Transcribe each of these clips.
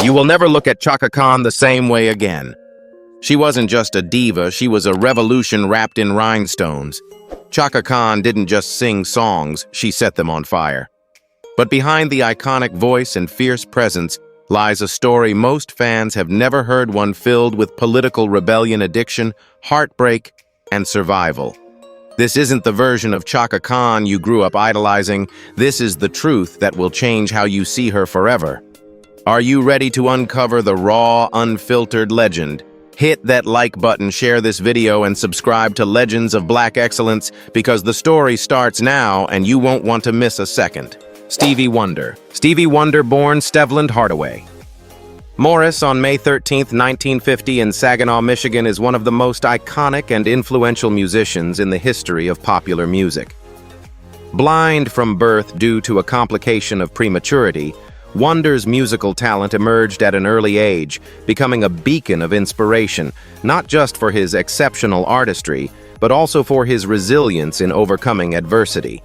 You will never look at Chaka Khan the same way again. She wasn't just a diva, she was a revolution wrapped in rhinestones. Chaka Khan didn't just sing songs, she set them on fire. But behind the iconic voice and fierce presence lies a story most fans have never heard, one filled with political rebellion, addiction, heartbreak, and survival. This isn't the version of Chaka Khan you grew up idolizing. This is the truth that will change how you see her forever. Are you ready to uncover the raw, unfiltered legend? Hit that like button, share this video, and subscribe to Legends of Black Excellence, because the story starts now and you won't want to miss a second. Stevie Wonder. Stevie Wonder, born Stevland Hardaway Morris on May 13, 1950 in Saginaw, Michigan, is one of the most iconic and influential musicians in the history of popular music. Blind from birth due to a complication of prematurity, Wonder's musical talent emerged at an early age, becoming a beacon of inspiration, not just for his exceptional artistry, but also for his resilience in overcoming adversity.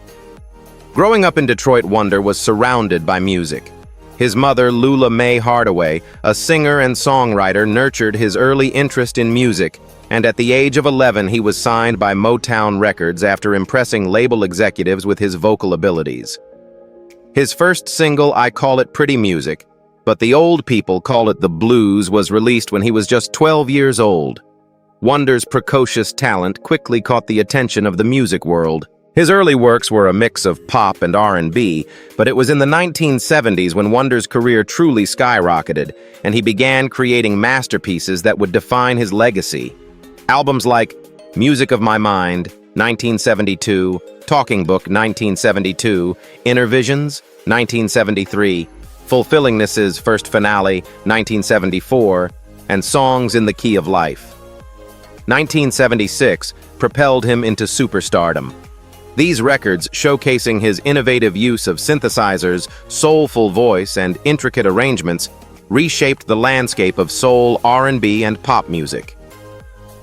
Growing up in Detroit, Wonder was surrounded by music. His mother, Lula Mae Hardaway, a singer and songwriter, nurtured his early interest in music, and at the age of 11 he was signed by Motown Records after impressing label executives with his vocal abilities. His first single, I Call It Pretty Music, but the old people call it the blues, was released when he was just 12 years old. Wonder's precocious talent quickly caught the attention of the music world. His early works were a mix of pop and R&B, but it was in the 1970s when Wonder's career truly skyrocketed, and he began creating masterpieces that would define his legacy. Albums like Music of My Mind, 1972, Talking Book, 1972, Inner Visions, 1973, Fulfillingness's First Finale, 1974, and Songs in the Key of Life, 1976, propelled him into superstardom. These records, showcasing his innovative use of synthesizers, soulful voice, and intricate arrangements, reshaped the landscape of soul, R&B, and pop music.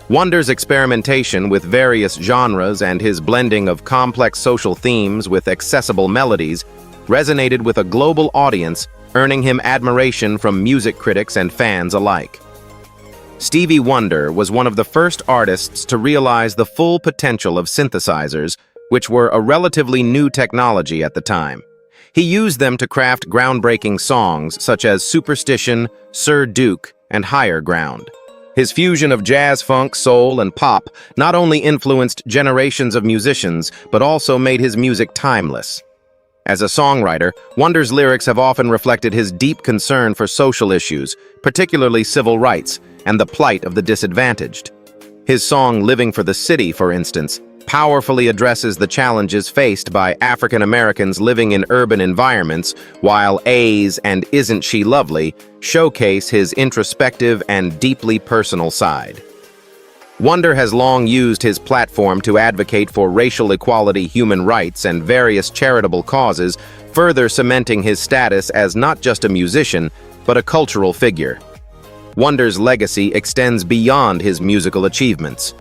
Wonder's experimentation with various genres and his blending of complex social themes with accessible melodies resonated with a global audience, earning him admiration from music critics and fans alike. Stevie Wonder was one of the first artists to realize the full potential of synthesizers, which were a relatively new technology at the time. He used them to craft groundbreaking songs such as Superstition, Sir Duke, and Higher Ground. His fusion of jazz, funk, soul, and pop not only influenced generations of musicians, but also made his music timeless. As a songwriter, Wonder's lyrics have often reflected his deep concern for social issues, particularly civil rights, and the plight of the disadvantaged. His song Living for the City, for instance, powerfully addresses the challenges faced by African Americans living in urban environments, while A's and Isn't She Lovely showcase his introspective and deeply personal side. Wonder has long used his platform to advocate for racial equality, human rights, and various charitable causes, further cementing his status as not just a musician, but a cultural figure. Wonder's legacy extends beyond his musical achievements.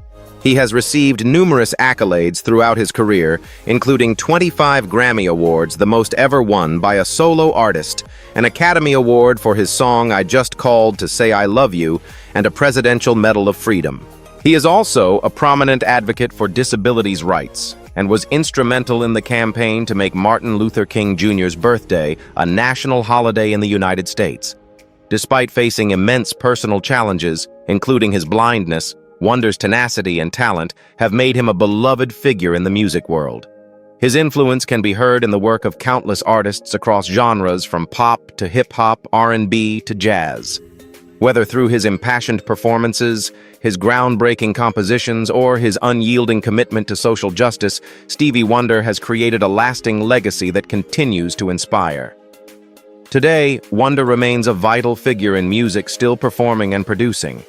He has received numerous accolades throughout his career, including 25 Grammy Awards, the most ever won by a solo artist, an Academy Award for his song I Just Called to Say I Love You, and a Presidential Medal of Freedom. He is also a prominent advocate for disabilities' rights, and was instrumental in the campaign to make Martin Luther King Jr.'s birthday a national holiday in the United States. Despite facing immense personal challenges, including his blindness, Wonder's tenacity and talent have made him a beloved figure in the music world. His influence can be heard in the work of countless artists across genres from pop to hip-hop, R&B to jazz. Whether through his impassioned performances, his groundbreaking compositions, or his unyielding commitment to social justice, Stevie Wonder has created a lasting legacy that continues to inspire. Today, Wonder remains a vital figure in music, still performing and producing.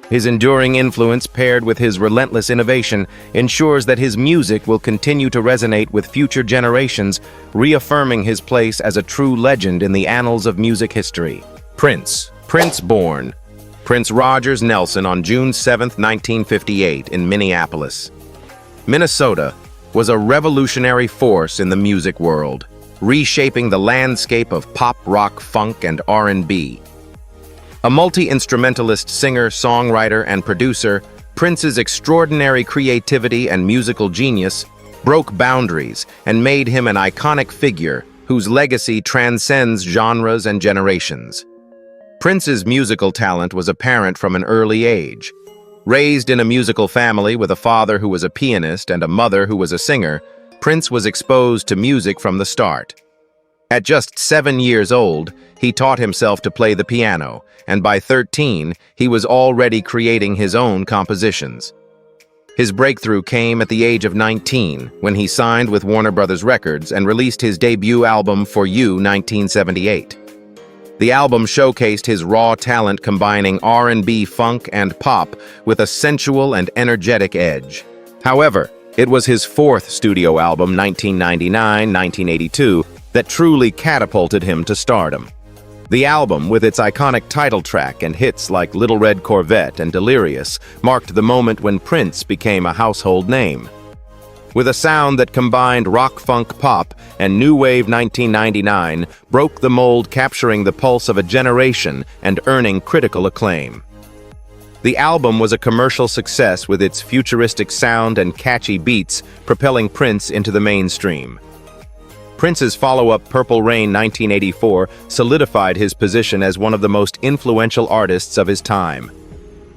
His enduring influence, paired with his relentless innovation, ensures that his music will continue to resonate with future generations, reaffirming his place as a true legend in the annals of music history. Prince born Prince Rogers Nelson on June 7, 1958, in Minneapolis, Minnesota, was a revolutionary force in the music world, reshaping the landscape of pop, rock, funk, and R&B. A multi-instrumentalist singer, songwriter, and producer, Prince's extraordinary creativity and musical genius broke boundaries and made him an iconic figure whose legacy transcends genres and generations. Prince's musical talent was apparent from an early age. Raised in a musical family with a father who was a pianist and a mother who was a singer, Prince was exposed to music from the start. At just 7 years old, he taught himself to play the piano, and by 13, he was already creating his own compositions. His breakthrough came at the age of 19, when he signed with Warner Brothers Records and released his debut album For You, 1978. The album showcased his raw talent combining R&B, funk, and pop with a sensual and energetic edge. However, it was his fourth studio album, 1999-1982, that truly catapulted him to stardom. The album, with its iconic title track and hits like Little Red Corvette and Delirious, marked the moment when Prince became a household name. With a sound that combined rock, funk, pop, and new wave, 1999 broke the mold, capturing the pulse of a generation and earning critical acclaim. The album was a commercial success with its futuristic sound and catchy beats, propelling Prince into the mainstream. Prince's follow-up Purple Rain 1984 solidified his position as one of the most influential artists of his time.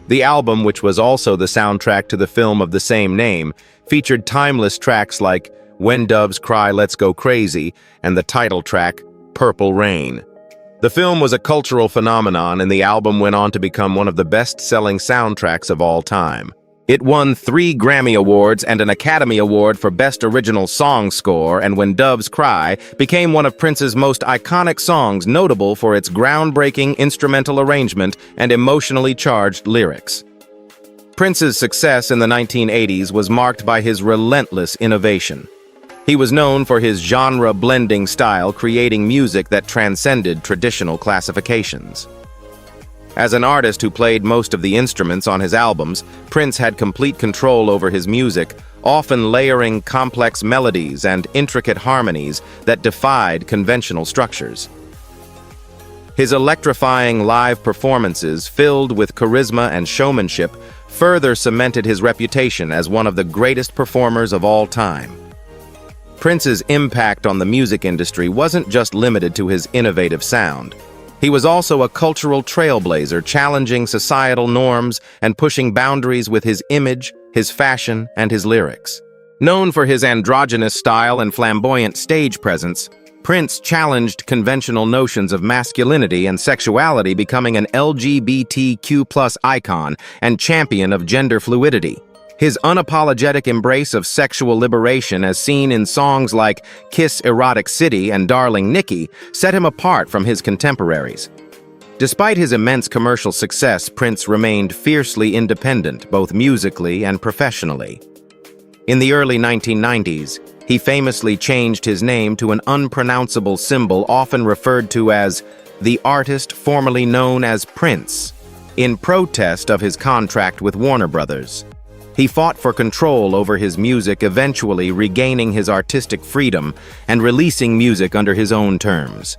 The album, which was also the soundtrack to the film of the same name, featured timeless tracks like When Doves Cry, Let's Go Crazy, and the title track, Purple Rain. The film was a cultural phenomenon, and the album went on to become one of the best-selling soundtracks of all time. It won 3 Grammy Awards and an Academy Award for Best Original Song Score, and When Doves Cry became one of Prince's most iconic songs, notable for its groundbreaking instrumental arrangement and emotionally charged lyrics. Prince's success in the 1980s was marked by his relentless innovation. He was known for his genre-blending style, creating music that transcended traditional classifications. As an artist who played most of the instruments on his albums, Prince had complete control over his music, often layering complex melodies and intricate harmonies that defied conventional structures. His electrifying live performances, filled with charisma and showmanship, further cemented his reputation as one of the greatest performers of all time. Prince's impact on the music industry wasn't just limited to his innovative sound. He was also a cultural trailblazer, challenging societal norms and pushing boundaries with his image, his fashion, and his lyrics. Known for his androgynous style and flamboyant stage presence, Prince challenged conventional notions of masculinity and sexuality, becoming an LGBTQ+ icon and champion of gender fluidity. His unapologetic embrace of sexual liberation, as seen in songs like Kiss Erotic City and Darling Nikki, set him apart from his contemporaries. Despite his immense commercial success, Prince remained fiercely independent, both musically and professionally. In the early 1990s, he famously changed his name to an unpronounceable symbol often referred to as the artist formerly known as Prince, in protest of his contract with Warner Brothers. He fought for control over his music, eventually regaining his artistic freedom and releasing music under his own terms.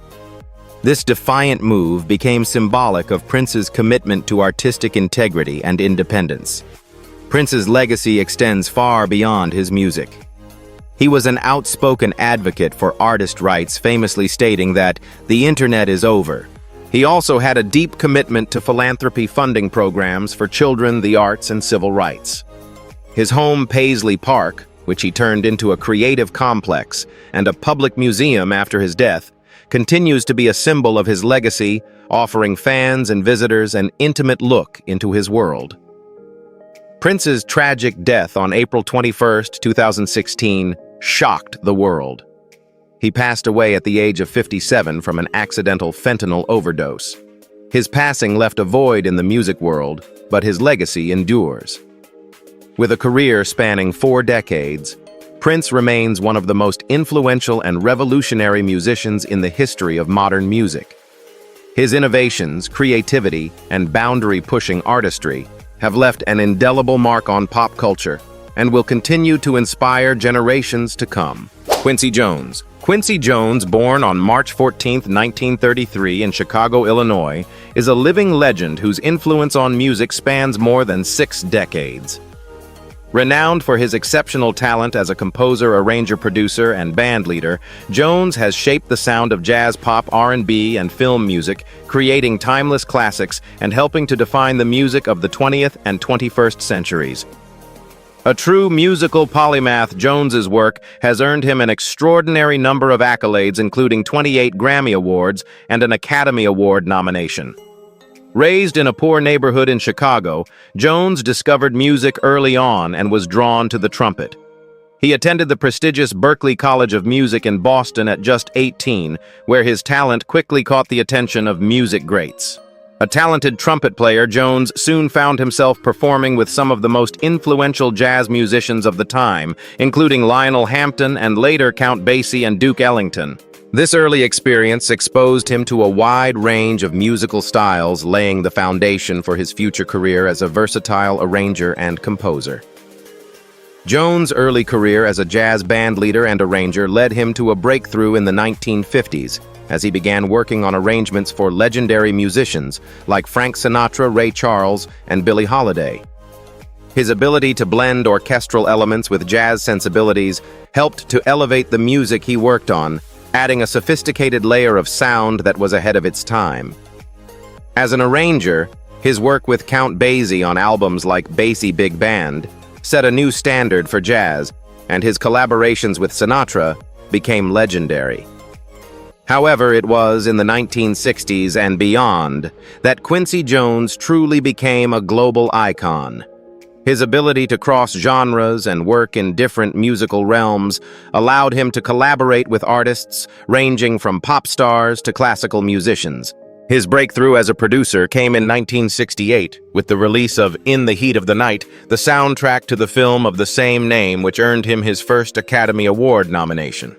This defiant move became symbolic of Prince's commitment to artistic integrity and independence. Prince's legacy extends far beyond his music. He was an outspoken advocate for artist rights, famously stating that the internet is over. He also had a deep commitment to philanthropy funding programs for children, the arts, and civil rights. His home, Paisley Park, which he turned into a creative complex and a public museum after his death, continues to be a symbol of his legacy, offering fans and visitors an intimate look into his world. Prince's tragic death on April 21, 2016, shocked the world. He passed away at the age of 57 from an accidental fentanyl overdose. His passing left a void in the music world, but his legacy endures. With a career spanning 4 decades, Prince remains one of the most influential and revolutionary musicians in the history of modern music. His innovations, creativity, and boundary-pushing artistry have left an indelible mark on pop culture and will continue to inspire generations to come. Quincy Jones. Quincy Jones, born on March 14, 1933 in Chicago, Illinois, is a living legend whose influence on music spans more than 6 decades. Renowned for his exceptional talent as a composer, arranger, producer, and bandleader, Jones has shaped the sound of jazz, pop, R&B, and film music, creating timeless classics and helping to define the music of the 20th and 21st centuries. A true musical polymath, Jones's work has earned him an extraordinary number of accolades, including 28 Grammy Awards and an Academy Award nomination. Raised in a poor neighborhood in Chicago, Jones discovered music early on and was drawn to the trumpet. He attended the prestigious Berklee College of Music in Boston at just 18, where his talent quickly caught the attention of music greats. A talented trumpet player, Jones soon found himself performing with some of the most influential jazz musicians of the time, including Lionel Hampton and later Count Basie and Duke Ellington. This early experience exposed him to a wide range of musical styles, laying the foundation for his future career as a versatile arranger and composer. Jones' early career as a jazz band leader and arranger led him to a breakthrough in the 1950s, as he began working on arrangements for legendary musicians like Frank Sinatra, Ray Charles, and Billie Holiday. His ability to blend orchestral elements with jazz sensibilities helped to elevate the music he worked on, adding a sophisticated layer of sound that was ahead of its time. As an arranger, his work with Count Basie on albums like Basie Big Band set a new standard for jazz, and his collaborations with Sinatra became legendary. However, it was in the 1960s and beyond that Quincy Jones truly became a global icon. His ability to cross genres and work in different musical realms allowed him to collaborate with artists ranging from pop stars to classical musicians. His breakthrough as a producer came in 1968 with the release of In the Heat of the Night, the soundtrack to the film of the same name, which earned him his first Academy Award nomination.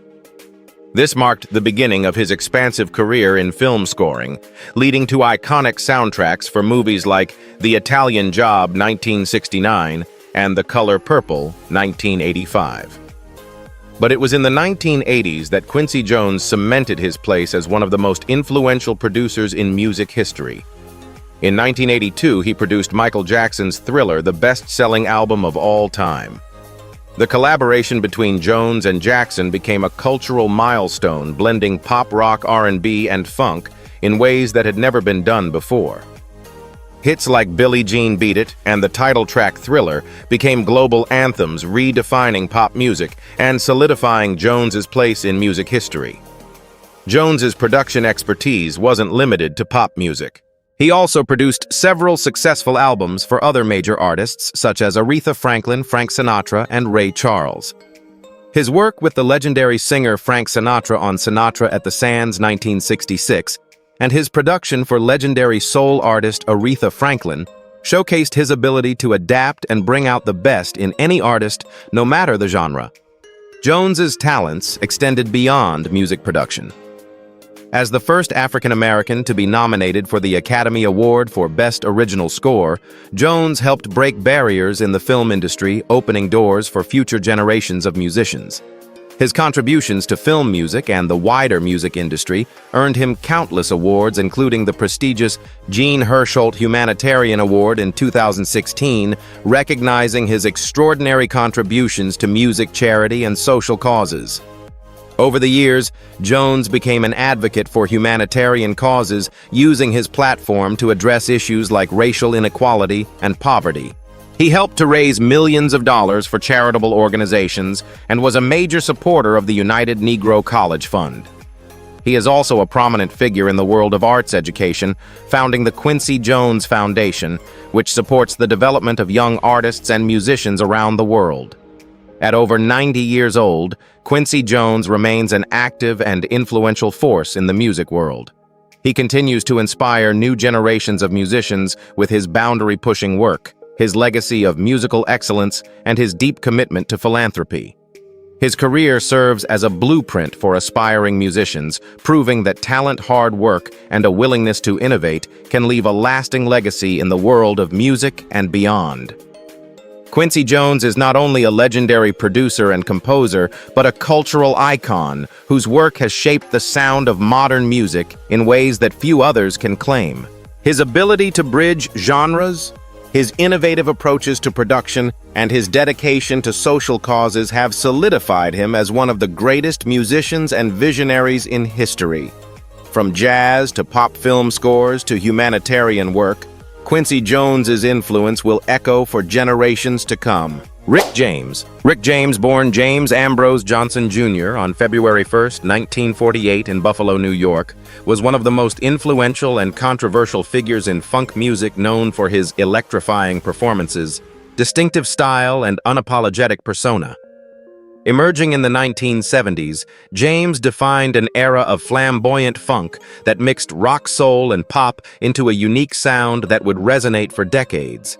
This marked the beginning of his expansive career in film scoring, leading to iconic soundtracks for movies like The Italian Job 1969 and The Color Purple 1985. But it was in the 1980s that Quincy Jones cemented his place as one of the most influential producers in music history. In 1982, he produced Michael Jackson's Thriller, the best-selling album of all time. The collaboration between Jones and Jackson became a cultural milestone, blending pop, rock, R&B, and funk in ways that had never been done before. Hits like Billie Jean Beat It and the title track Thriller became global anthems, redefining pop music and solidifying Jones's place in music history. Jones's production expertise wasn't limited to pop music. He also produced several successful albums for other major artists such as Aretha Franklin, Frank Sinatra, and Ray Charles. His work with the legendary singer Frank Sinatra on Sinatra at the Sands 1966 and his production for legendary soul artist Aretha Franklin showcased his ability to adapt and bring out the best in any artist, no matter the genre. Jones's talents extended beyond music production. As the first African-American to be nominated for the Academy Award for Best Original Score, Jones helped break barriers in the film industry, opening doors for future generations of musicians. His contributions to film music and the wider music industry earned him countless awards, including the prestigious Jean Hersholt Humanitarian Award in 2016, recognizing his extraordinary contributions to music, charity, and social causes. Over the years, Jones became an advocate for humanitarian causes, using his platform to address issues like racial inequality and poverty. He helped to raise millions of dollars for charitable organizations and was a major supporter of the United Negro College Fund. He is also a prominent figure in the world of arts education, founding the Quincy Jones Foundation, which supports the development of young artists and musicians around the world. At over 90 years old, Quincy Jones remains an active and influential force in the music world. He continues to inspire new generations of musicians with his boundary-pushing work, his legacy of musical excellence, and his deep commitment to philanthropy. His career serves as a blueprint for aspiring musicians, proving that talent, hard work, and a willingness to innovate can leave a lasting legacy in the world of music and beyond. Quincy Jones is not only a legendary producer and composer, but a cultural icon whose work has shaped the sound of modern music in ways that few others can claim. His ability to bridge genres, his innovative approaches to production, and his dedication to social causes have solidified him as one of the greatest musicians and visionaries in history. From jazz to pop film scores to humanitarian work, Quincy Jones's influence will echo for generations to come. Rick James. Rick James, born James Ambrose Johnson Jr. on February 1, 1948 in Buffalo, New York, was one of the most influential and controversial figures in funk music, known for his electrifying performances, distinctive style, and unapologetic persona. Emerging in the 1970s, James defined an era of flamboyant funk that mixed rock, soul, and pop into a unique sound that would resonate for decades.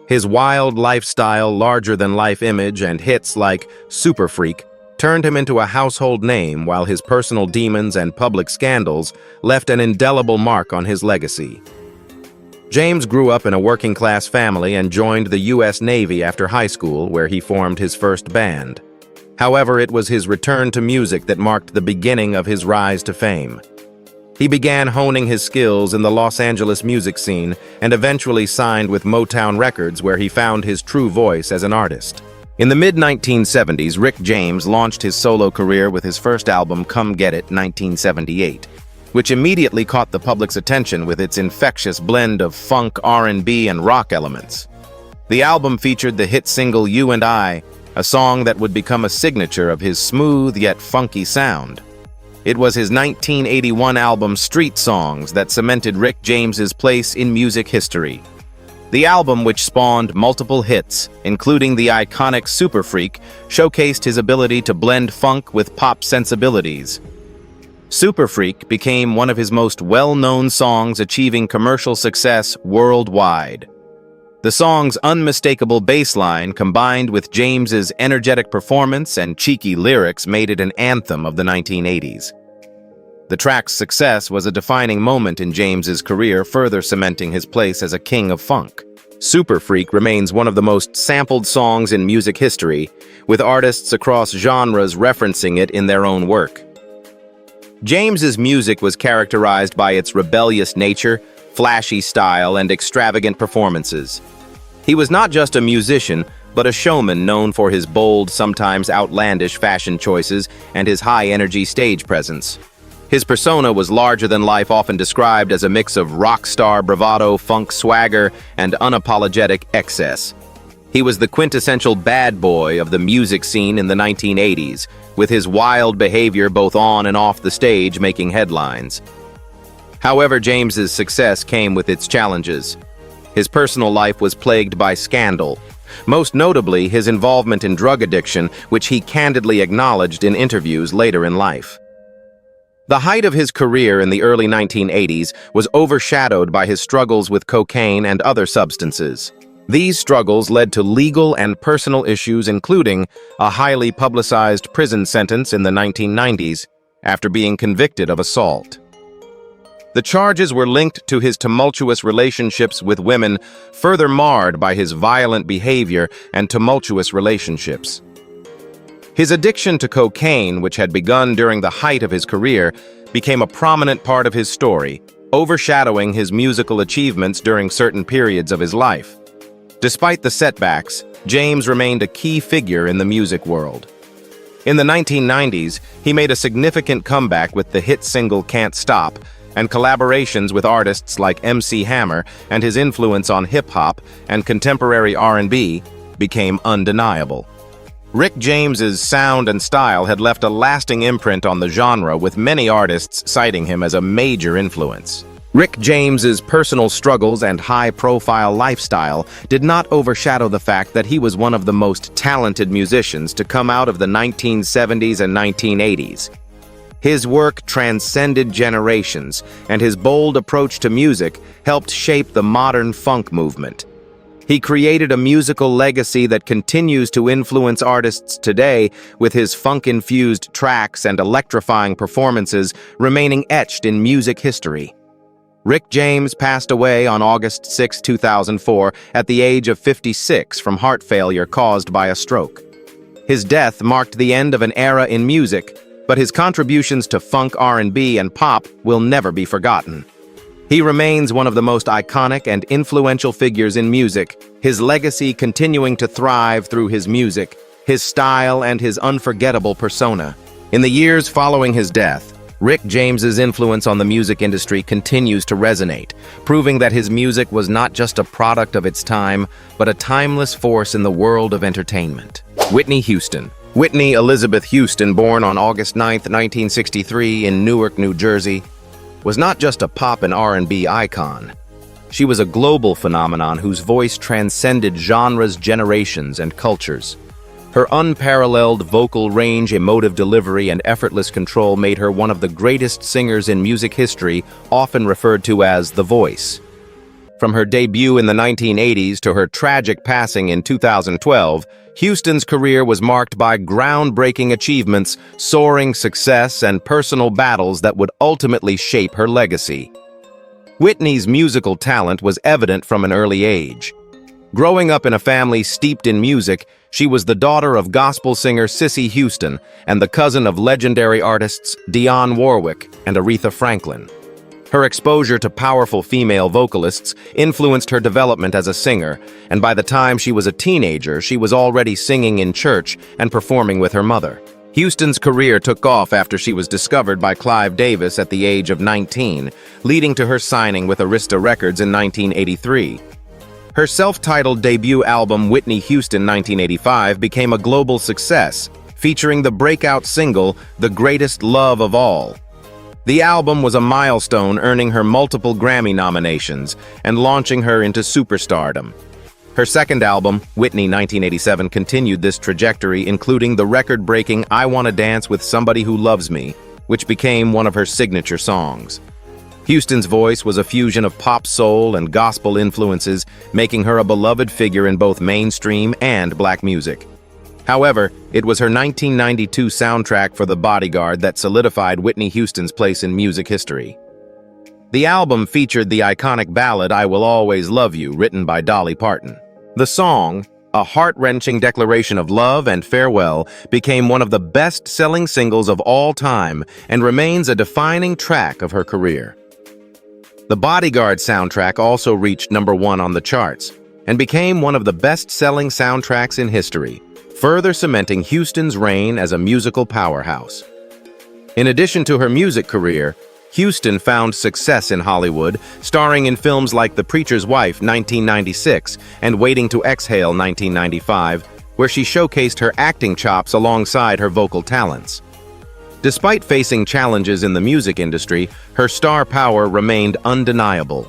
His wild lifestyle, larger-than-life image, and hits like Super Freak turned him into a household name, while his personal demons and public scandals left an indelible mark on his legacy. James grew up in a working-class family and joined the U.S. Navy after high school, where he formed his first band. However, it was his return to music that marked the beginning of his rise to fame. He began honing his skills in the Los Angeles music scene and eventually signed with Motown Records, where he found his true voice as an artist. In the mid-1970s, Rick James launched his solo career with his first album, Come Get It, 1978, which immediately caught the public's attention with its infectious blend of funk, R&B, and rock elements. The album featured the hit single You and I, a song that would become a signature of his smooth yet funky sound. It was his 1981 album Street Songs that cemented Rick James's place in music history. The album, which spawned multiple hits, including the iconic Super Freak, showcased his ability to blend funk with pop sensibilities. Super Freak became one of his most well-known songs, achieving commercial success worldwide. The song's unmistakable bass line, combined with James's energetic performance and cheeky lyrics, made it an anthem of the 1980s. The track's success was a defining moment in James's career, further cementing his place as a king of funk. Super Freak remains one of the most sampled songs in music history, with artists across genres referencing it in their own work. James's music was characterized by its rebellious nature, flashy style, and extravagant performances. He was not just a musician, but a showman known for his bold, sometimes outlandish fashion choices and his high-energy stage presence. His persona was larger than life, often described as a mix of rock star bravado, funk swagger, and unapologetic excess. He was the quintessential bad boy of the music scene in the 1980s, with his wild behavior both on and off the stage making headlines. However, James's success came with its challenges. His personal life was plagued by scandal, most notably his involvement in drug addiction, which he candidly acknowledged in interviews later in life. The height of his career in the early 1980s was overshadowed by his struggles with cocaine and other substances. These struggles led to legal and personal issues, including a highly publicized prison sentence in the 1990s after being convicted of assault. The charges were linked to his tumultuous relationships with women, further marred by his violent behavior and tumultuous relationships. His addiction to cocaine, which had begun during the height of his career, became a prominent part of his story, overshadowing his musical achievements during certain periods of his life. Despite the setbacks, James remained a key figure in the music world. In the 1990s, he made a significant comeback with the hit single Can't Stop, and collaborations with artists like MC Hammer, and his influence on hip-hop and contemporary R&B became undeniable. Rick James's sound and style had left a lasting imprint on the genre, with many artists citing him as a major influence. Rick James's personal struggles and high-profile lifestyle did not overshadow the fact that he was one of the most talented musicians to come out of the 1970s and 1980s. His work transcended generations, and his bold approach to music helped shape the modern funk movement. He created a musical legacy that continues to influence artists today, with his funk-infused tracks and electrifying performances remaining etched in music history. Rick James passed away on August 6, 2004, at the age of 56 from heart failure caused by a stroke. His death marked the end of an era in music, but his contributions to funk, R&B, and pop will never be forgotten. He remains one of the most iconic and influential figures in music, his legacy continuing to thrive through his music, his style, and his unforgettable persona. In the years following his death, Rick James's influence on the music industry continues to resonate, proving that his music was not just a product of its time, but a timeless force in the world of entertainment. Whitney Houston. Whitney Elizabeth Houston, born on August 9, 1963 in Newark, New Jersey, was not just a pop and R&B icon. She was a global phenomenon whose voice transcended genres, generations, and cultures. Her unparalleled vocal range, emotive delivery, and effortless control made her one of the greatest singers in music history, often referred to as the Voice. From her debut in the 1980s to her tragic passing in 2012, Houston's career was marked by groundbreaking achievements, soaring success, and personal battles that would ultimately shape her legacy. Whitney's musical talent was evident from an early age. Growing up in a family steeped in music, she was the daughter of gospel singer Cissy Houston and the cousin of legendary artists Dionne Warwick and Aretha Franklin. Her exposure to powerful female vocalists influenced her development as a singer, and by the time she was a teenager, she was already singing in church and performing with her mother. Houston's career took off after she was discovered by Clive Davis at the age of 19, leading to her signing with Arista Records in 1983. Her self-titled debut album, Whitney Houston 1985, became a global success, featuring the breakout single, The Greatest Love of All. The album was a milestone, earning her multiple Grammy nominations and launching her into superstardom. Her second album, Whitney 1987, continued this trajectory, including the record-breaking I Wanna Dance with Somebody Who Loves Me, which became one of her signature songs. Houston's voice was a fusion of pop, soul, and gospel influences, making her a beloved figure in both mainstream and black music. However, it was her 1992 soundtrack for The Bodyguard that solidified Whitney Houston's place in music history. The album featured the iconic ballad I Will Always Love You, written by Dolly Parton. The song, a heart-wrenching declaration of love and farewell, became one of the best-selling singles of all time and remains a defining track of her career. The Bodyguard soundtrack also reached #1 on the charts and became one of the best-selling soundtracks in history, further cementing Houston's reign as a musical powerhouse. In addition to her music career, Houston found success in Hollywood, starring in films like The Preacher's Wife 1996 and Waiting to Exhale 1995, where she showcased her acting chops alongside her vocal talents. Despite facing challenges in the music industry, her star power remained undeniable.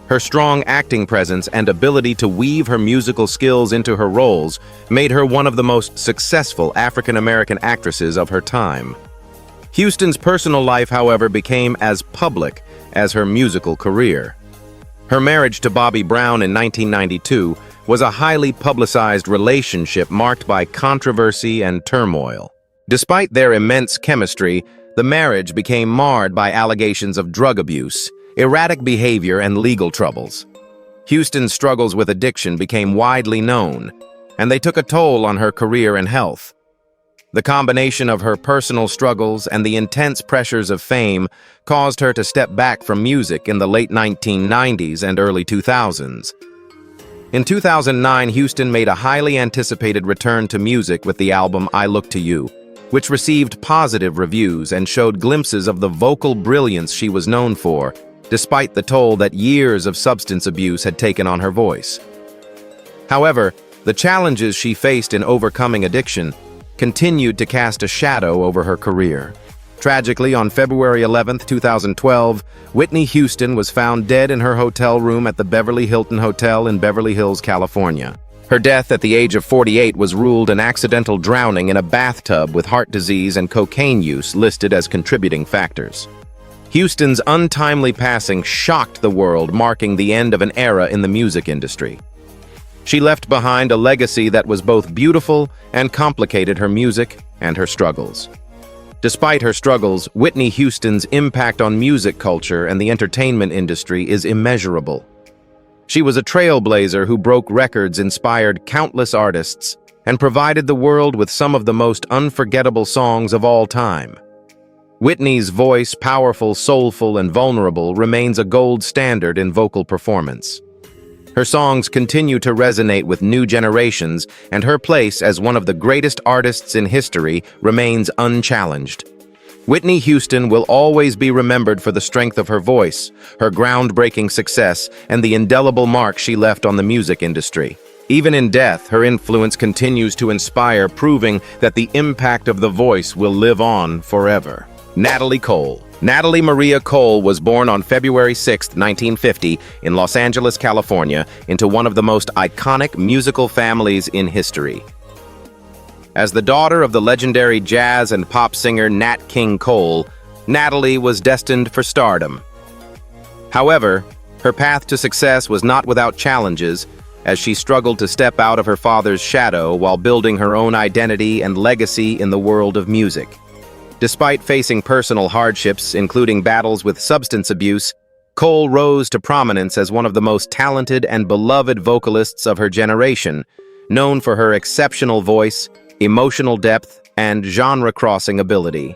Her strong acting presence and ability to weave her musical skills into her roles made her one of the most successful African-American actresses of her time. Houston's personal life, however, became as public as her musical career. Her marriage to Bobby Brown in 1992 was a highly publicized relationship marked by controversy and turmoil. Despite their immense chemistry, the marriage became marred by allegations of drug abuse, erratic behavior, and legal troubles. Houston's struggles with addiction became widely known, and they took a toll on her career and health. The combination of her personal struggles and the intense pressures of fame caused her to step back from music in the late 1990s and early 2000s. In 2009, Houston made a highly anticipated return to music with the album I Look to You, which received positive reviews and showed glimpses of the vocal brilliance she was known for, despite the toll that years of substance abuse had taken on her voice. However, the challenges she faced in overcoming addiction continued to cast a shadow over her career. Tragically, on February 11, 2012, Whitney Houston was found dead in her hotel room at the Beverly Hilton Hotel in Beverly Hills, California. Her death at the age of 48 was ruled an accidental drowning in a bathtub with heart disease and cocaine use listed as contributing factors. Houston's untimely passing shocked the world, marking the end of an era in the music industry. She left behind a legacy that was both beautiful and complicated her music and her struggles. Despite her struggles, Whitney Houston's impact on music culture and the entertainment industry is immeasurable. She was a trailblazer who broke records, inspired countless artists, and provided the world with some of the most unforgettable songs of all time. Whitney's voice, powerful, soulful, and vulnerable, remains a gold standard in vocal performance. Her songs continue to resonate with new generations, and her place as one of the greatest artists in history remains unchallenged. Whitney Houston will always be remembered for the strength of her voice, her groundbreaking success, and the indelible mark she left on the music industry. Even in death, her influence continues to inspire, proving that the impact of the voice will live on forever. Natalie Cole. Natalie Maria Cole was born on February 6, 1950, in Los Angeles, California, into one of the most iconic musical families in history. As the daughter of the legendary jazz and pop singer Nat King Cole, Natalie was destined for stardom. However, her path to success was not without challenges, as she struggled to step out of her father's shadow while building her own identity and legacy in the world of music. Despite facing personal hardships, including battles with substance abuse, Cole rose to prominence as one of the most talented and beloved vocalists of her generation, known for her exceptional voice, emotional depth, and genre-crossing ability.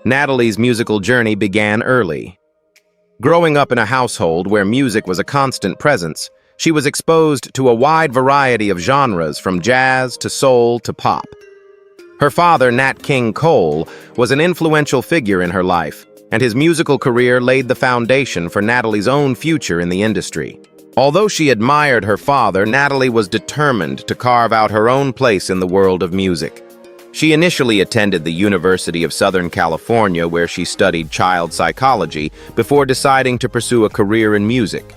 Natalie's musical journey began early. Growing up in a household where music was a constant presence, she was exposed to a wide variety of genres from jazz to soul to pop. Her father, Nat King Cole, was an influential figure in her life, and his musical career laid the foundation for Natalie's own future in the industry. Although she admired her father, Natalie was determined to carve out her own place in the world of music. She initially attended the University of Southern California, where she studied child psychology, before deciding to pursue a career in music.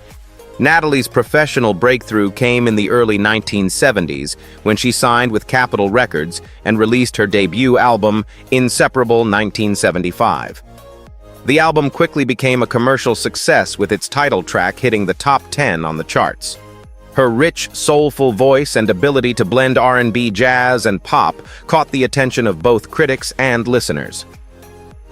Natalie's professional breakthrough came in the early 1970s when she signed with Capitol Records and released her debut album, Inseparable 1975. The album quickly became a commercial success, with its title track hitting the top 10 on the charts. Her rich, soulful voice and ability to blend R&B, jazz, and pop caught the attention of both critics and listeners.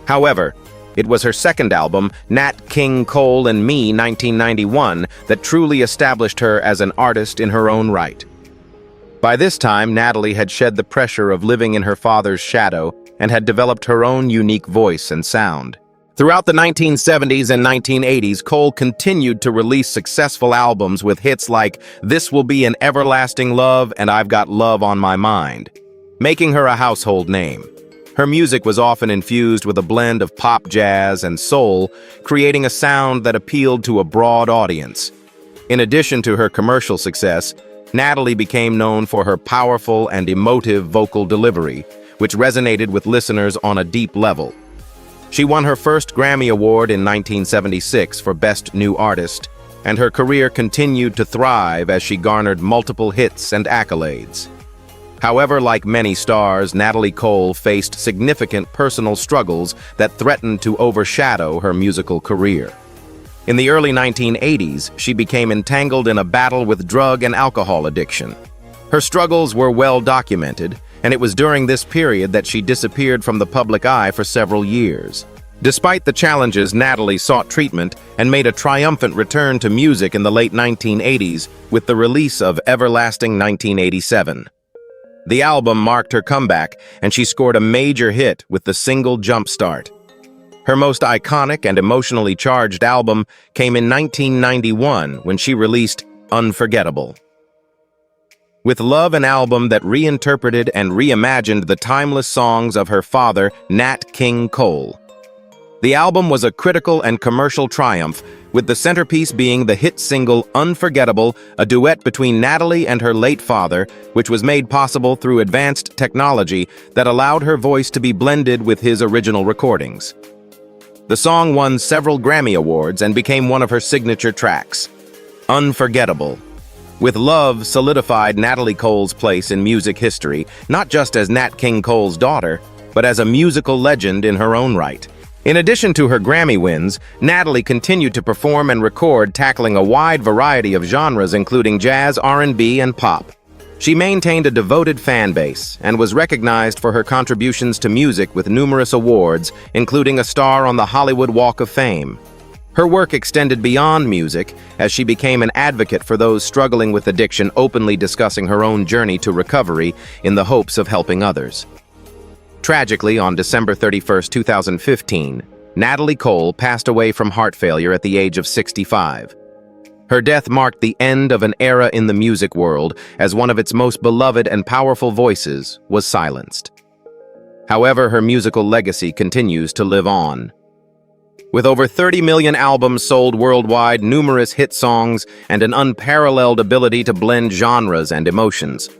However, it was her second album, Nat King Cole and Me 1991, that truly established her as an artist in her own right. By this time, Natalie had shed the pressure of living in her father's shadow and had developed her own unique voice and sound. Throughout the 1970s and 1980s, Cole continued to release successful albums with hits like This Will Be an Everlasting Love and I've Got Love on My Mind, making her a household name. Her music was often infused with a blend of pop, jazz, and soul, creating a sound that appealed to a broad audience. In addition to her commercial success, Natalie became known for her powerful and emotive vocal delivery, which resonated with listeners on a deep level. She won her first Grammy Award in 1976 for Best New Artist, and her career continued to thrive as she garnered multiple hits and accolades. However, like many stars, Natalie Cole faced significant personal struggles that threatened to overshadow her musical career. In the early 1980s, she became entangled in a battle with drug and alcohol addiction. Her struggles were well documented, and it was during this period that she disappeared from the public eye for several years. Despite the challenges, Natalie sought treatment and made a triumphant return to music in the late 1980s with the release of Everlasting 1987. The album marked her comeback, and she scored a major hit with the single Jumpstart. Her most iconic and emotionally charged album came in 1991 when she released Unforgettable. With Love, an album that reinterpreted and reimagined the timeless songs of her father, Nat King Cole. The album was a critical and commercial triumph, with the centerpiece being the hit single Unforgettable, a duet between Natalie and her late father, which was made possible through advanced technology that allowed her voice to be blended with his original recordings. The song won several Grammy Awards and became one of her signature tracks. Unforgettable. With Love solidified Natalie Cole's place in music history, not just as Nat King Cole's daughter, but as a musical legend in her own right. In addition to her Grammy wins, Natalie continued to perform and record, tackling a wide variety of genres including jazz, R&B, and pop. She maintained a devoted fan base and was recognized for her contributions to music with numerous awards, including a star on the Hollywood Walk of Fame. Her work extended beyond music as she became an advocate for those struggling with addiction, openly discussing her own journey to recovery in the hopes of helping others. Tragically, on December 31, 2015, Natalie Cole passed away from heart failure at the age of 65. Her death marked the end of an era in the music world as one of its most beloved and powerful voices was silenced. However, her musical legacy continues to live on. With over 30 million albums sold worldwide, numerous hit songs, and an unparalleled ability to blend genres and emotions,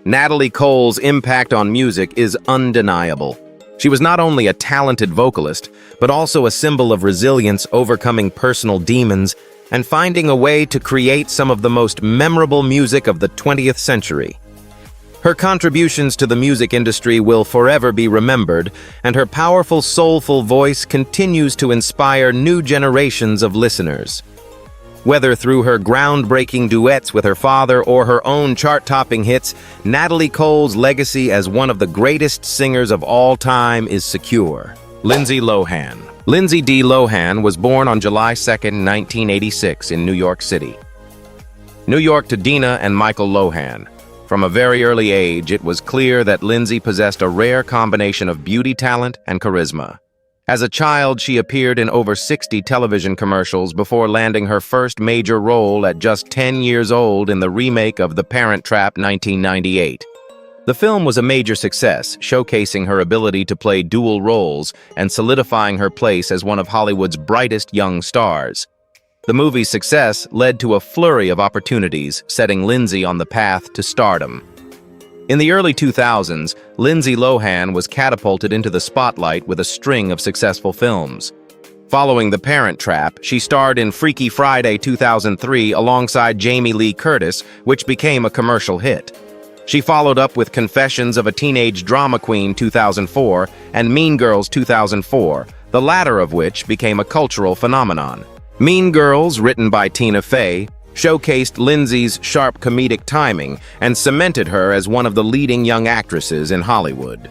Natalie Cole's impact on music is undeniable. She was not only a talented vocalist, but also a symbol of resilience, overcoming personal demons and finding a way to create some of the most memorable music of the 20th century. Her contributions to the music industry will forever be remembered, and her powerful, soulful voice continues to inspire new generations of listeners. Whether through her groundbreaking duets with her father or her own chart-topping hits, Natalie Cole's legacy as one of the greatest singers of all time is secure. Lindsay Lohan. Lindsay D. Lohan was born on July 2, 1986 in New York City. New York to Dina and Michael Lohan. From a very early age, it was clear that Lindsay possessed a rare combination of beauty, talent, and charisma. As a child, she appeared in over 60 television commercials before landing her first major role at just 10 years old in the remake of The Parent Trap 1998. The film was a major success, showcasing her ability to play dual roles and solidifying her place as one of Hollywood's brightest young stars. The movie's success led to a flurry of opportunities, setting Lindsay on the path to stardom. In the early 2000s, Lindsay Lohan was catapulted into the spotlight with a string of successful films. Following The Parent Trap, she starred in Freaky Friday 2003 alongside Jamie Lee Curtis, which became a commercial hit. She followed up with Confessions of a Teenage Drama Queen 2004 and Mean Girls 2004, the latter of which became a cultural phenomenon. Mean Girls, written by Tina Fey, showcased Lindsay's sharp comedic timing and cemented her as one of the leading young actresses in Hollywood.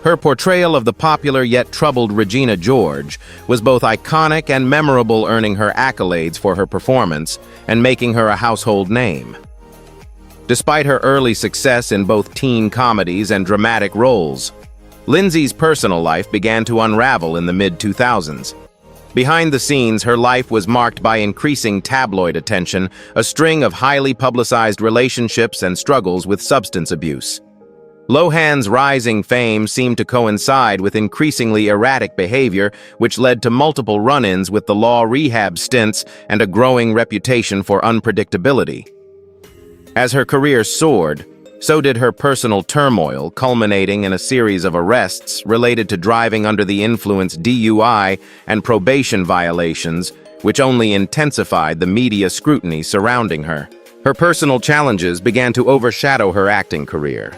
Her portrayal of the popular yet troubled Regina George was both iconic and memorable, earning her accolades for her performance and making her a household name. Despite her early success in both teen comedies and dramatic roles, Lindsay's personal life began to unravel in the mid-2000s. Behind the scenes, her life was marked by increasing tabloid attention, a string of highly publicized relationships, and struggles with substance abuse. Lohan's rising fame seemed to coincide with increasingly erratic behavior, which led to multiple run-ins with the law, rehab stints, and a growing reputation for unpredictability. As her career soared, so did her personal turmoil, culminating in a series of arrests related to driving under the influence, DUI, and probation violations, which only intensified the media scrutiny surrounding her. Her personal challenges began to overshadow her acting career.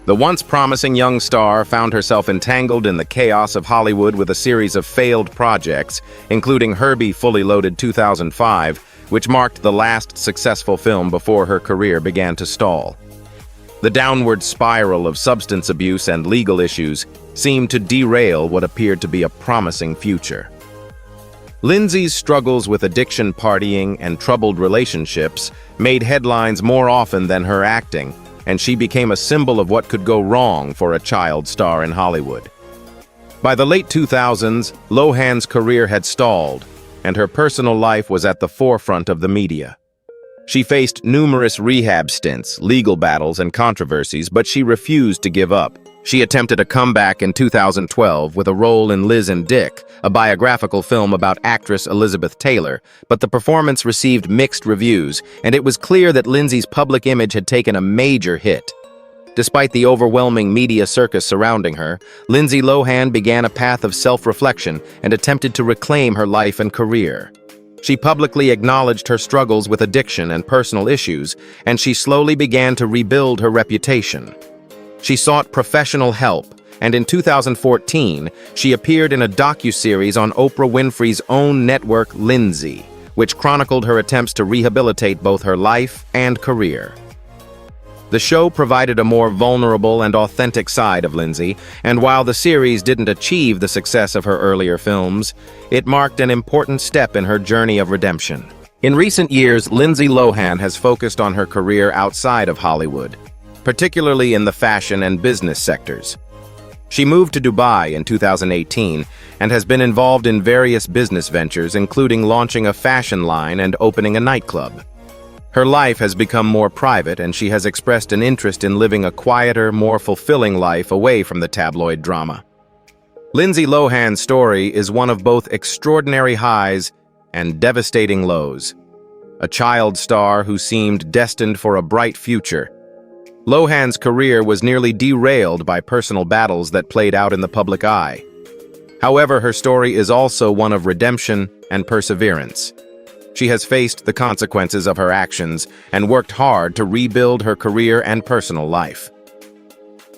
The once promising young star found herself entangled in the chaos of Hollywood with a series of failed projects, including Herbie Fully Loaded 2005, which marked the last successful film before her career began to stall. The downward spiral of substance abuse and legal issues seemed to derail what appeared to be a promising future. Lindsay's struggles with addiction, partying, and troubled relationships made headlines more often than her acting, and she became a symbol of what could go wrong for a child star in Hollywood. By the late 2000s, Lohan's career had stalled, and her personal life was at the forefront of the media. She faced numerous rehab stints, legal battles, and controversies, but she refused to give up. She attempted a comeback in 2012 with a role in Liz and Dick, a biographical film about actress Elizabeth Taylor, but the performance received mixed reviews, and it was clear that Lindsay's public image had taken a major hit. Despite the overwhelming media circus surrounding her, Lindsay Lohan began a path of self-reflection and attempted to reclaim her life and career. She publicly acknowledged her struggles with addiction and personal issues, and she slowly began to rebuild her reputation. She sought professional help, and in 2014, she appeared in a docuseries on Oprah Winfrey's own network, Lindsay, which chronicled her attempts to rehabilitate both her life and career. The show provided a more vulnerable and authentic side of Lindsay, and while the series didn't achieve the success of her earlier films, it marked an important step in her journey of redemption. In recent years, Lindsay Lohan has focused on her career outside of Hollywood, particularly in the fashion and business sectors. She moved to Dubai in 2018 and has been involved in various business ventures, including launching a fashion line and opening a nightclub. Her life has become more private, and she has expressed an interest in living a quieter, more fulfilling life away from the tabloid drama. Lindsay Lohan's story is one of both extraordinary highs and devastating lows. A child star who seemed destined for a bright future, Lohan's career was nearly derailed by personal battles that played out in the public eye. However, her story is also one of redemption and perseverance. She has faced the consequences of her actions and worked hard to rebuild her career and personal life.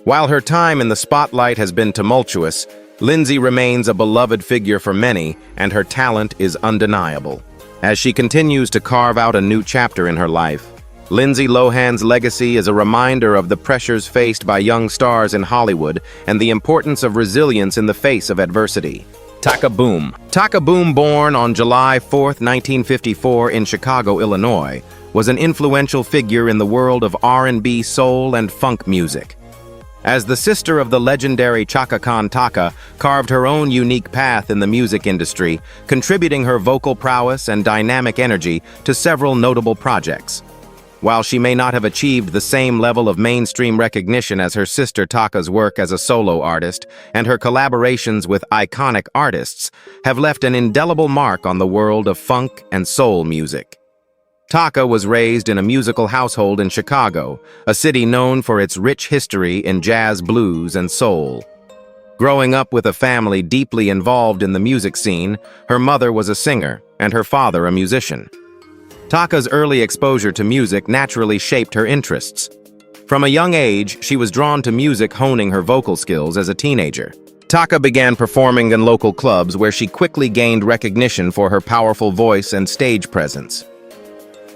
While her time in the spotlight has been tumultuous, Lindsay remains a beloved figure for many, and her talent is undeniable. As she continues to carve out a new chapter in her life, Lindsay Lohan's legacy is a reminder of the pressures faced by young stars in Hollywood and the importance of resilience in the face of adversity. Chaka Boom. Chaka Boom, born on July 4, 1954 in Chicago, Illinois, was an influential figure in the world of R&B, soul, and funk music. As the sister of the legendary Chaka Khan, Chaka carved her own unique path in the music industry, contributing her vocal prowess and dynamic energy to several notable projects. While she may not have achieved the same level of mainstream recognition as her sister Chaka's work as a solo artist, and her collaborations with iconic artists have left an indelible mark on the world of funk and soul music. Chaka was raised in a musical household in Chicago, a city known for its rich history in jazz, blues, and soul. Growing up with a family deeply involved in the music scene, her mother was a singer and her father a musician. Chaka's early exposure to music naturally shaped her interests. From a young age, she was drawn to music, honing her vocal skills as a teenager. Chaka began performing in local clubs where she quickly gained recognition for her powerful voice and stage presence.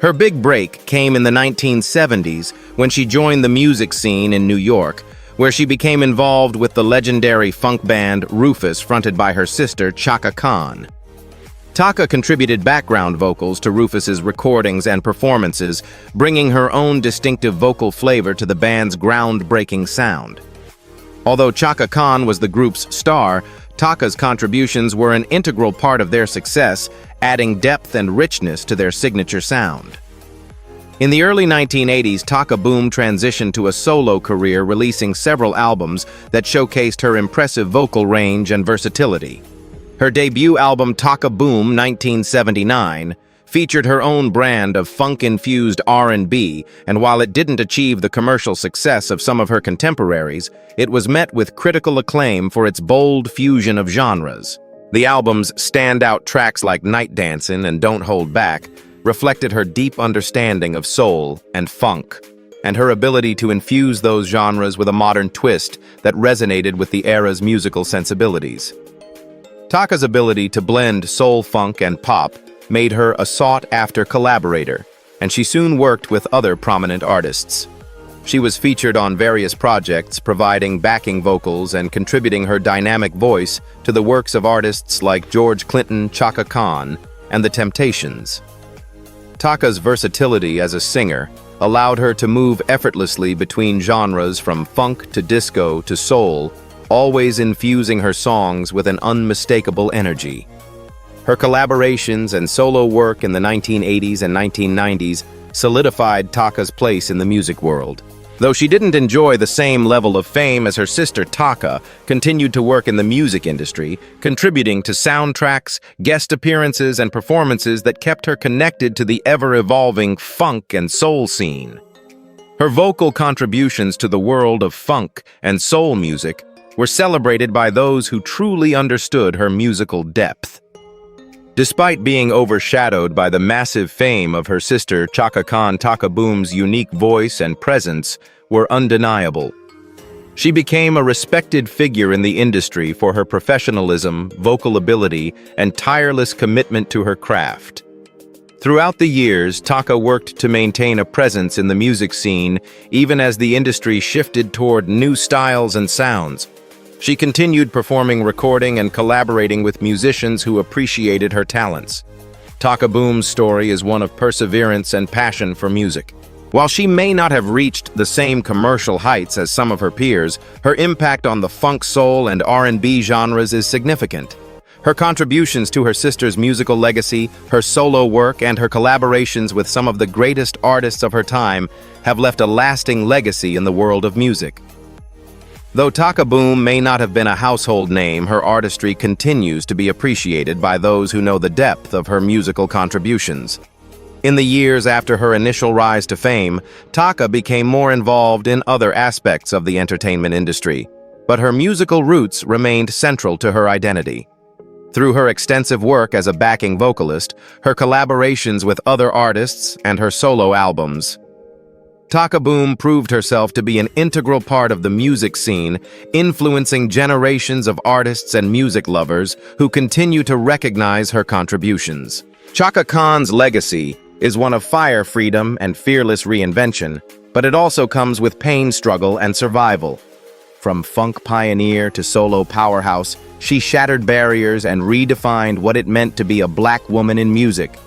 Her big break came in the 1970s when she joined the music scene in New York, where she became involved with the legendary funk band Rufus, fronted by her sister Chaka Khan. Chaka contributed background vocals to Rufus's recordings and performances, bringing her own distinctive vocal flavor to the band's groundbreaking sound. Although Chaka Khan was the group's star, Chaka's contributions were an integral part of their success, adding depth and richness to their signature sound. In the early 1980s, Chaka Boom transitioned to a solo career, releasing several albums that showcased her impressive vocal range and versatility. Her debut album, Chaka Boom 1979, featured her own brand of funk-infused R&B, and while it didn't achieve the commercial success of some of her contemporaries, it was met with critical acclaim for its bold fusion of genres. The album's standout tracks like Night Dancin' and Don't Hold Back reflected her deep understanding of soul and funk, and her ability to infuse those genres with a modern twist that resonated with the era's musical sensibilities. Chaka's ability to blend soul, funk, and pop made her a sought-after collaborator, and she soon worked with other prominent artists. She was featured on various projects, providing backing vocals and contributing her dynamic voice to the works of artists like George Clinton, Chaka Khan, and The Temptations. Chaka's versatility as a singer allowed her to move effortlessly between genres from funk to disco to soul, always infusing her songs with an unmistakable energy. Her collaborations and solo work in the 1980s and 1990s solidified Chaka's place in the music world. Though she didn't enjoy the same level of fame as her sister, Chaka continued to work in the music industry, contributing to soundtracks, guest appearances, and performances that kept her connected to the ever-evolving funk and soul scene. Her vocal contributions to the world of funk and soul music were celebrated by those who truly understood her musical depth. Despite being overshadowed by the massive fame of her sister Chaka Khan, Chaka Boom's unique voice and presence were undeniable. She became a respected figure in the industry for her professionalism, vocal ability, and tireless commitment to her craft. Throughout the years, Chaka worked to maintain a presence in the music scene, even as the industry shifted toward new styles and sounds. She continued performing, recording, and collaborating with musicians who appreciated her talents. Chaka Boom's story is one of perseverance and passion for music. While she may not have reached the same commercial heights as some of her peers, her impact on the funk, soul, and R&B genres is significant. Her contributions to her sister's musical legacy, her solo work, and her collaborations with some of the greatest artists of her time have left a lasting legacy in the world of music. Though Chaka Boom may not have been a household name, her artistry continues to be appreciated by those who know the depth of her musical contributions. In the years after her initial rise to fame, Chaka became more involved in other aspects of the entertainment industry, but her musical roots remained central to her identity. Through her extensive work as a backing vocalist, her collaborations with other artists, and her solo albums, Chaka Boom proved herself to be an integral part of the music scene, influencing generations of artists and music lovers who continue to recognize her contributions. Chaka Khan's legacy is one of fire, freedom, and fearless reinvention, but it also comes with pain, struggle, and survival. From funk pioneer to solo powerhouse, she shattered barriers and redefined what it meant to be a black woman in music.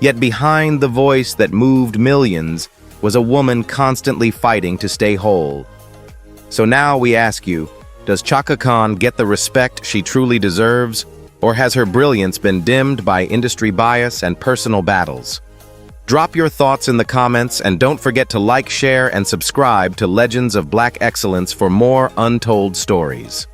Yet behind the voice that moved millions was a woman constantly fighting to stay whole. So now we ask you, does Chaka Khan get the respect she truly deserves, or has her brilliance been dimmed by industry bias and personal battles? Drop your thoughts in the comments, and don't forget to like, share, and subscribe to Legends of Black Excellence for more untold stories.